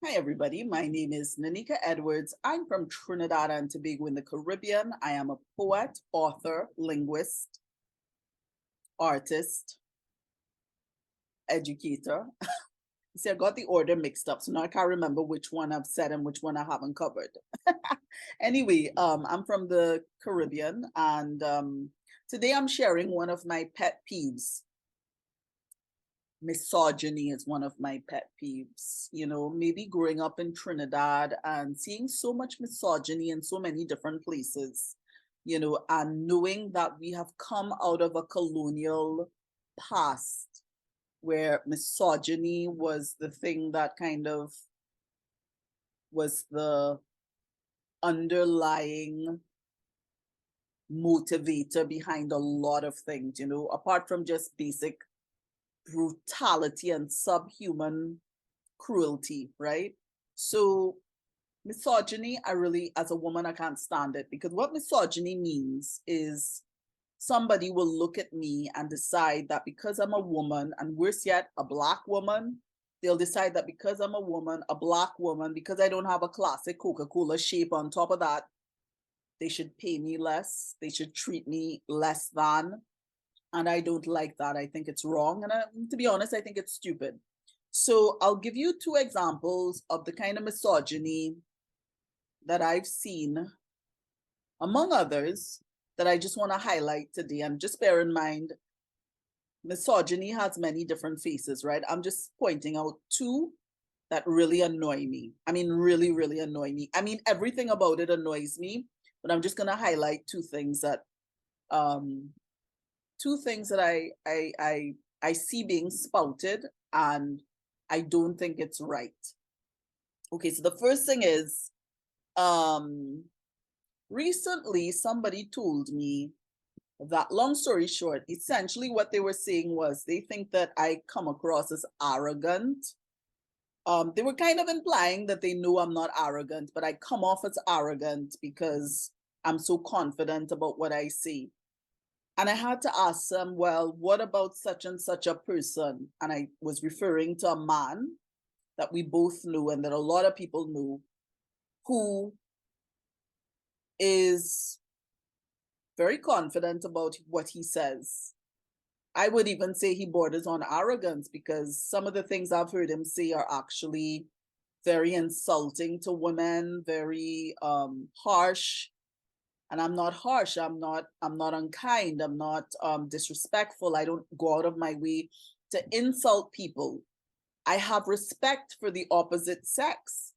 Hi, everybody. My name is Nanika Edwards. I'm from Trinidad and Tobago in the Caribbean. I am a poet, author, linguist, artist, educator. See, I got the order mixed up, so now I can't remember which one I've said and which one I haven't covered. Anyway, I'm from the Caribbean, and today I'm sharing one of my pet peeves. Misogyny is one of my pet peeves. Maybe growing up in Trinidad and seeing so much misogyny in so many different places, and knowing that we have come out of a colonial past where misogyny was the thing that kind of was the underlying motivator behind a lot of things, apart from just basic brutality and subhuman cruelty, right? So misogyny, I really, as a woman, I can't stand it, because what misogyny means is somebody will look at me and decide that because I'm a woman, and worse yet, a Black woman, they'll decide that because I'm a woman, a Black woman, because I don't have a classic Coca-Cola shape on top of that, they should pay me less, they should treat me less than. And I don't like that. I think it's wrong. And to be honest, I think it's stupid. So I'll give you two examples of the kind of misogyny that I've seen, among others, that I just want to highlight today. And just bear in mind, misogyny has many different faces, right? I'm just pointing out two that really annoy me. I mean, really, really annoy me. I mean, everything about it annoys me, but I'm just going to highlight um, two things that I see being spouted, and I don't think it's right. Okay, so the first thing is, recently somebody told me that, long story short, essentially what they were saying was they think that I come across as arrogant. They were kind of implying that they know I'm not arrogant, but I come off as arrogant because I'm so confident about what I see. And I had to ask them, well, what about such and such a person? And I was referring to a man that we both knew and that a lot of people knew, who is very confident about what he says. I would even say he borders on arrogance, because some of the things I've heard him say are actually very insulting to women, very harsh. And I'm not harsh, I'm not unkind, I'm not disrespectful. I don't go out of my way to insult people. I have respect for the opposite sex.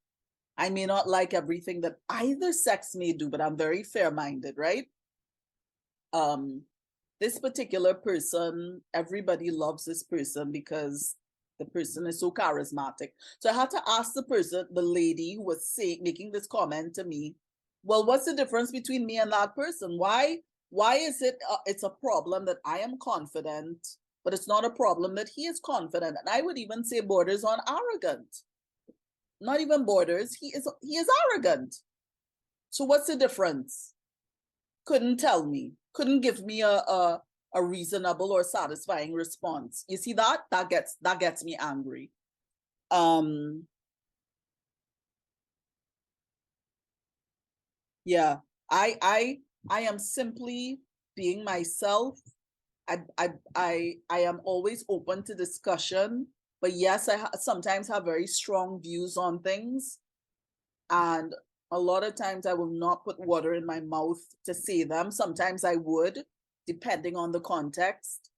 I may not like everything that either sex may do, but I'm very fair-minded, right? This particular person, everybody loves this person because the person is so charismatic. So I had to ask the person, the lady who was making this comment to me, well, what's the difference between me and that person? Why is it it's a problem that I am confident, but it's not a problem that he is confident? And I would even say borders on arrogant. Not even borders, he is arrogant. So what's the difference? Couldn't tell me, couldn't give me a reasonable or satisfying response. You see that? That gets me angry. Yeah, I am simply being myself. I am always open to discussion, but yes, sometimes have very strong views on things, and a lot of times I will not put water in my mouth to say them. Sometimes I would, depending on the context,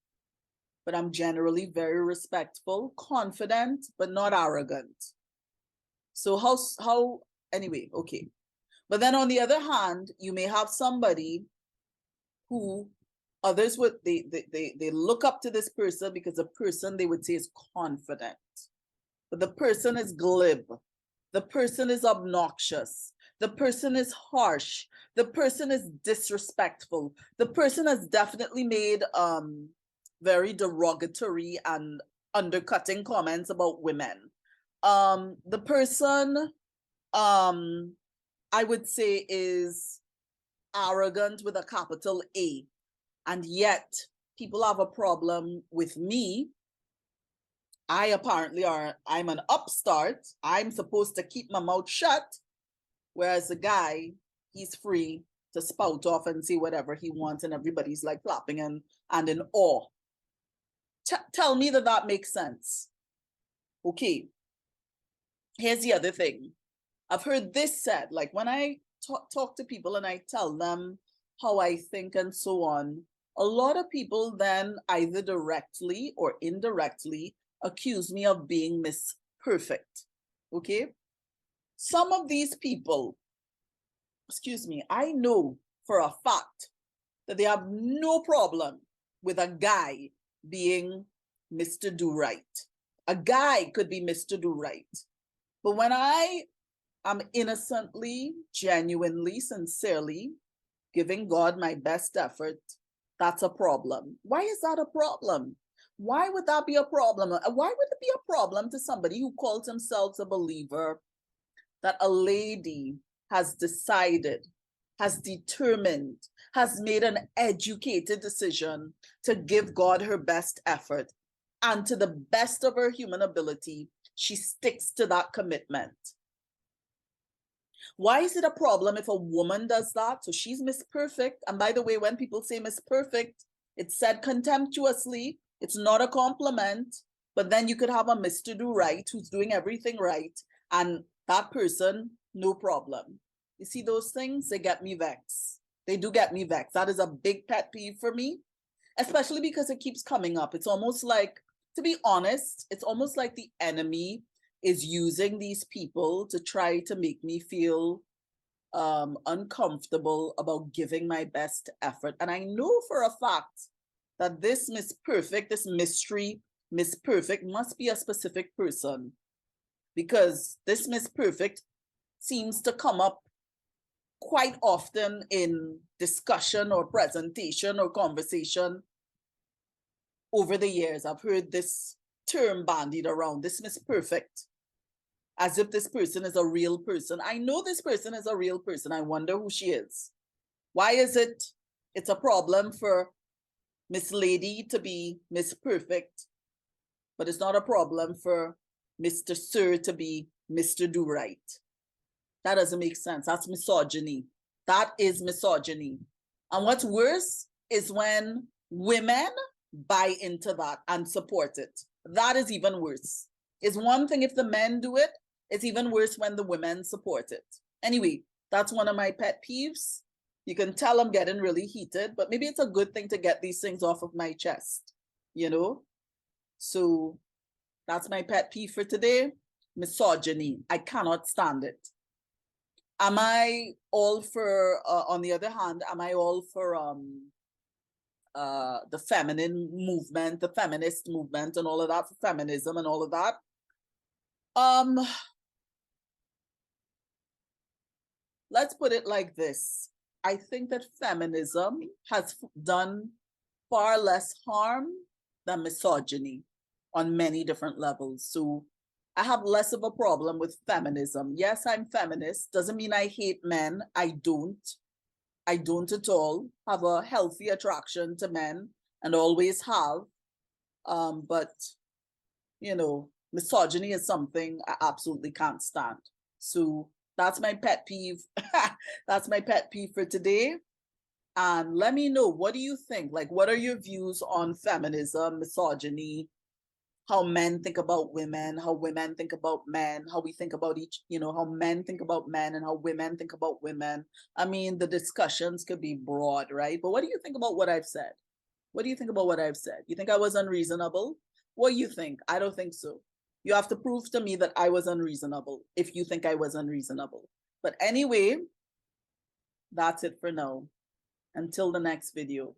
but I'm generally very respectful, confident, but not arrogant. So how anyway, okay. But then on the other hand, you may have somebody who others would they look up to this person because the person they would say is confident, but the person is glib, the person is obnoxious, the person is harsh, the person is disrespectful, the person has definitely made very derogatory and undercutting comments about women. The person, I would say, is arrogant with a capital A, and yet people have a problem with me I'm an upstart. I'm supposed to keep my mouth shut. Whereas the guy, he's free to spout off and say whatever he wants, and everybody's like clapping and in awe. Tell me that that makes sense. Okay, here's the other thing. I've heard this said, like when I talk to people and I tell them how I think and so on, a lot of people then either directly or indirectly accuse me of being Miss Perfect. Okay? Some of these people, excuse me, I know for a fact that they have no problem with a guy being Mr. Do Right. A guy could be Mr. Do Right. But when I am innocently, genuinely, sincerely giving God my best effort, that's a problem. Why is that a problem? Why would that be a problem? Why would it be a problem to somebody who calls themselves a believer that a lady has decided, has determined, has made an educated decision to give God her best effort, and to the best of her human ability, she sticks to that commitment? Why is it a problem if a woman does that? So she's Miss Perfect. And by the way, when people say Miss Perfect, it's said contemptuously. It's not a compliment. But then you could have a Mr. Do Right who's doing everything right. And that person, no problem. You see those things? They get me vexed. They do get me vexed. That is a big pet peeve for me, especially because it keeps coming up. It's almost like, to be honest, it's almost like the enemy is using these people to try to make me feel uncomfortable about giving my best effort. And I know for a fact that this Miss Perfect, this mystery Miss Perfect, must be a specific person, because this Miss Perfect seems to come up quite often in discussion or presentation or conversation over the years. I've heard this term bandied around, this Miss Perfect, as if this person is a real person. I know this person is a real person. I wonder who she is. Why is it's a problem for Miss Lady to be Miss Perfect, but it's not a problem for Mr. Sir to be Mr. Do Right? That doesn't make sense. That's misogyny. That is misogyny. And what's worse is when women buy into that and support it. That is even worse. It's one thing if the men do it, it's even worse when the women support it. Anyway, that's one of my pet peeves. You can tell I'm getting really heated, but maybe it's a good thing to get these things off of my chest, you know? So that's my pet peeve for today. Misogyny. I cannot stand it. Am I all for, on the other hand, am I all for the feminine movement, the feminist movement and all of that, for feminism and all of that? Let's put it like this. I think that feminism has done far less harm than misogyny on many different levels. So I have less of a problem with feminism. Yes, I'm feminist. Doesn't mean I hate men. I don't. I don't at all. Have a healthy attraction to men and always have. But, you know, misogyny is something I absolutely can't stand. So that's my pet peeve. That's my pet peeve for today. And let me know, what do you think? Like, what are your views on feminism, misogyny, how men think about women, how women think about men, how we think about each, you know, how men think about men and how women think about women. I mean, the discussions could be broad, right? But what do you think about what I've said? What do you think about what I've said? You think I was unreasonable? What do you think? I don't think so. You have to prove to me that I was unreasonable if you think I was unreasonable. But anyway, that's it for now. Until the next video.